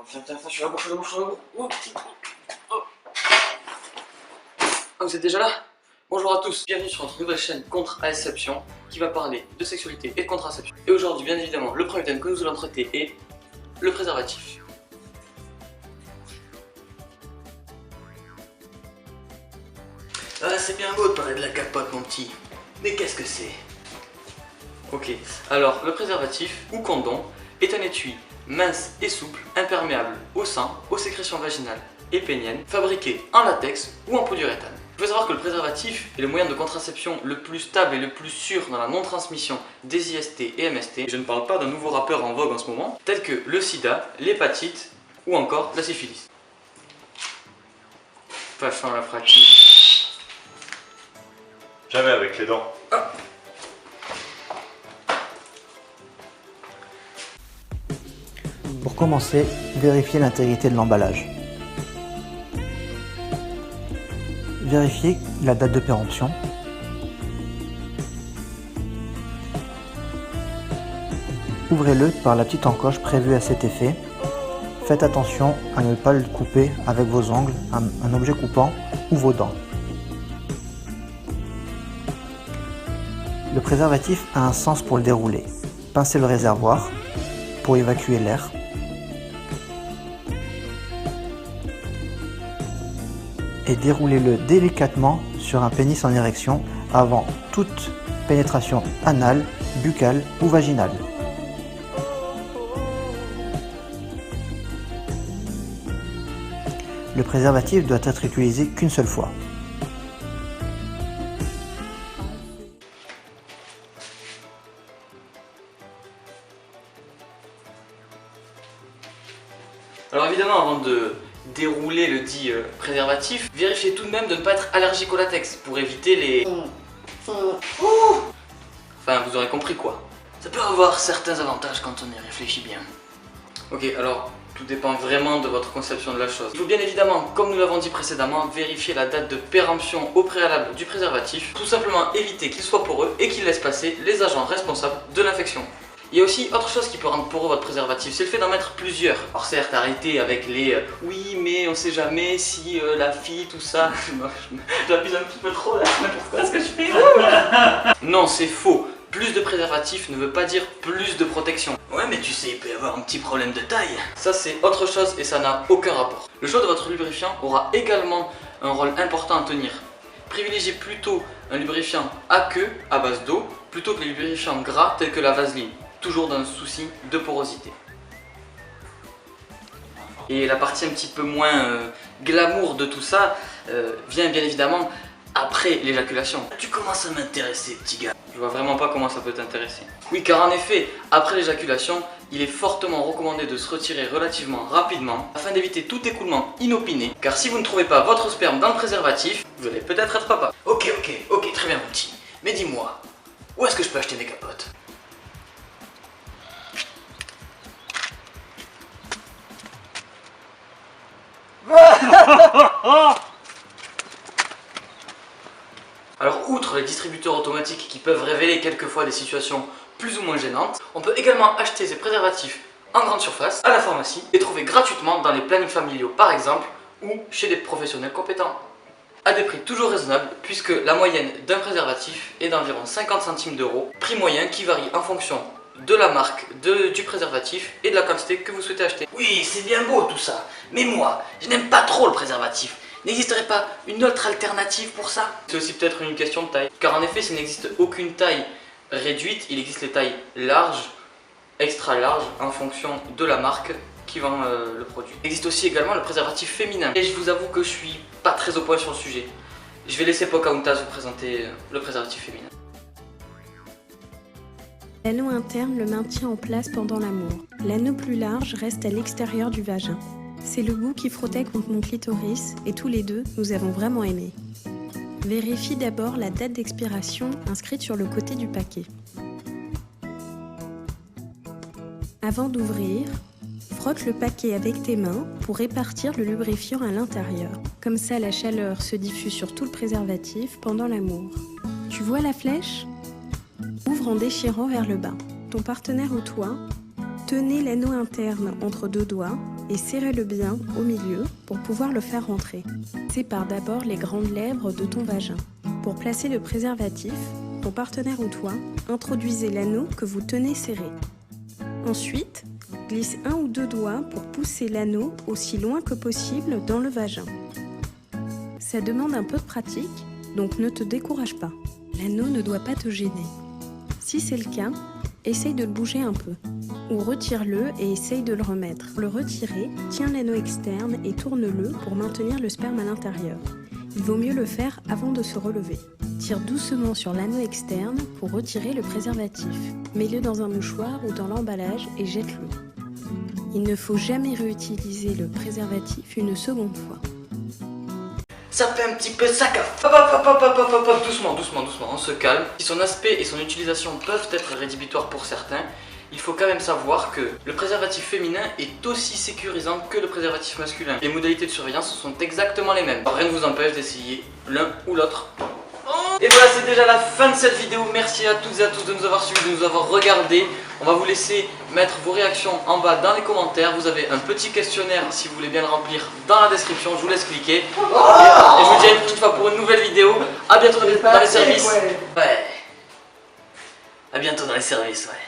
Tiens, je suis là, je suis là. Oh. Ah, vous êtes déjà là? Bonjour à tous, bienvenue sur notre nouvelle chaîne Contraception qui va parler de sexualité et de contraception. Et aujourd'hui, bien évidemment, le premier thème que nous allons traiter est le préservatif. Ah, c'est bien beau de parler de la capote, mon petit. Mais qu'est-ce que c'est? Ok, alors le préservatif ou condom est un étui mince et souple, imperméable au sein, aux sécrétions vaginales et péniennes, fabriqué en latex ou en polyuréthane. Il faut savoir que le préservatif est le moyen de contraception le plus stable et le plus sûr dans la non-transmission des IST et MST. Je ne parle pas d'un nouveau rappeur en vogue en ce moment, tel que le sida, l'hépatite ou encore la syphilis. Passons à la pratique. Jamais avec les dents. Ah. Pour commencer, vérifiez l'intégrité de l'emballage. Vérifiez la date de péremption. Ouvrez-le par la petite encoche prévue à cet effet. Faites attention à ne pas le couper avec vos ongles, un objet coupant ou vos dents. Le préservatif a un sens pour le dérouler. Pincez le réservoir pour évacuer l'air. Et déroulez-le délicatement sur un pénis en érection avant toute pénétration anale, buccale ou vaginale. Le préservatif doit être utilisé qu'une seule fois. Alors évidemment, avant de dérouler le dit préservatif, vérifiez tout de même de ne pas être allergique au latex pour éviter les... Enfin, vous aurez compris quoi. Ça peut avoir certains avantages quand on y réfléchit bien. Ok, alors tout dépend vraiment de votre conception de la chose. Il faut bien évidemment, comme nous l'avons dit précédemment, vérifier la date de péremption au préalable du préservatif. Tout simplement éviter qu'il soit poreux et qu'il laisse passer les agents responsables de l'infection. Il y a aussi autre chose qui peut rendre poreux votre préservatif, c'est le fait d'en mettre plusieurs. Alors certes, arrêtez avec les oui mais on sait jamais si la fille, tout ça... J'abuse un petit peu trop là, pourquoi est-ce que je fais Non, c'est faux. Plus de préservatif ne veut pas dire plus de protection. Ouais mais tu sais, il peut y avoir un petit problème de taille. Ça c'est autre chose et ça n'a aucun rapport. Le choix de votre lubrifiant aura également un rôle important à tenir. Privilégiez plutôt un lubrifiant aqueux à base d'eau plutôt que les lubrifiants gras tels que la vaseline. Toujours dans le souci de porosité. Et la partie un petit peu moins glamour de tout ça vient bien évidemment après l'éjaculation. Tu commences à m'intéresser, petit gars. Je vois vraiment pas comment ça peut t'intéresser. Oui, car en effet, après l'éjaculation, il est fortement recommandé de se retirer relativement rapidement afin d'éviter tout écoulement inopiné. Car si vous ne trouvez pas votre sperme dans le préservatif, vous allez peut-être être papa. Ok, très bien mon petit. Mais dis-moi, où est-ce que je peux acheter mes capotes? Alors outre les distributeurs automatiques qui peuvent révéler quelquefois des situations plus ou moins gênantes, on peut également acheter ces préservatifs en grande surface, à la pharmacie, et trouver gratuitement dans les plannings familiaux par exemple, ou chez des professionnels compétents. À des prix toujours raisonnables, puisque la moyenne d'un préservatif est d'environ 50 centimes d'euros, prix moyen qui varie en fonction de la marque du préservatif et de la quantité que vous souhaitez acheter. Oui, c'est bien beau tout ça, mais moi, je n'aime pas trop le préservatif. N'existerait pas une autre alternative pour ça? C'est aussi peut-être une question de taille, car en effet, s'il n'existe aucune taille réduite, il existe les tailles larges, extra larges, en fonction de la marque qui vend le produit. Il existe aussi également le préservatif féminin, et je vous avoue que je suis pas très au point sur le sujet. Je vais laisser Pocahontas vous présenter le préservatif féminin. L'anneau interne le maintient en place pendant l'amour. L'anneau plus large reste à l'extérieur du vagin. C'est le bout qui frottait contre mon clitoris et tous les deux, nous avons vraiment aimé. Vérifie d'abord la date d'expiration inscrite sur le côté du paquet. Avant d'ouvrir, frotte le paquet avec tes mains pour répartir le lubrifiant à l'intérieur. Comme ça, la chaleur se diffuse sur tout le préservatif pendant l'amour. Tu vois la flèche ? Ouvre en déchirant vers le bas. Ton partenaire ou toi, tenez l'anneau interne entre deux doigts et serrez-le bien au milieu pour pouvoir le faire rentrer. Sépare d'abord les grandes lèvres de ton vagin. Pour placer le préservatif, ton partenaire ou toi, introduisez l'anneau que vous tenez serré. Ensuite, glisse 1 ou 2 doigts pour pousser l'anneau aussi loin que possible dans le vagin. Ça demande un peu de pratique, donc ne te décourage pas. L'anneau ne doit pas te gêner. Si c'est le cas, essaye de le bouger un peu. Ou retire-le et essaye de le remettre. Pour le retirer, tiens l'anneau externe et tourne-le pour maintenir le sperme à l'intérieur. Il vaut mieux le faire avant de se relever. Tire doucement sur l'anneau externe pour retirer le préservatif. Mets-le dans un mouchoir ou dans l'emballage et jette-le. Il ne faut jamais réutiliser le préservatif une seconde fois. Ça fait un petit peu sac. Hop, doucement, on se calme. Si son aspect et son utilisation peuvent être rédhibitoires pour certains, il faut quand même savoir que le préservatif féminin est aussi sécurisant que le préservatif masculin. Les modalités de surveillance sont exactement les mêmes. Rien ne vous empêche d'essayer l'un ou l'autre. Et voilà, c'est déjà la fin de cette vidéo. Merci à toutes et à tous de nous avoir suivis, de nous avoir regardés. On va vous laisser mettre vos réactions en bas dans les commentaires. Vous avez un petit questionnaire si vous voulez bien le remplir dans la description. Je vous laisse cliquer. Et je vous dis à une prochaine fois pour une nouvelle vidéo. A bientôt dans les services. Ouais. À bientôt dans les services, ouais.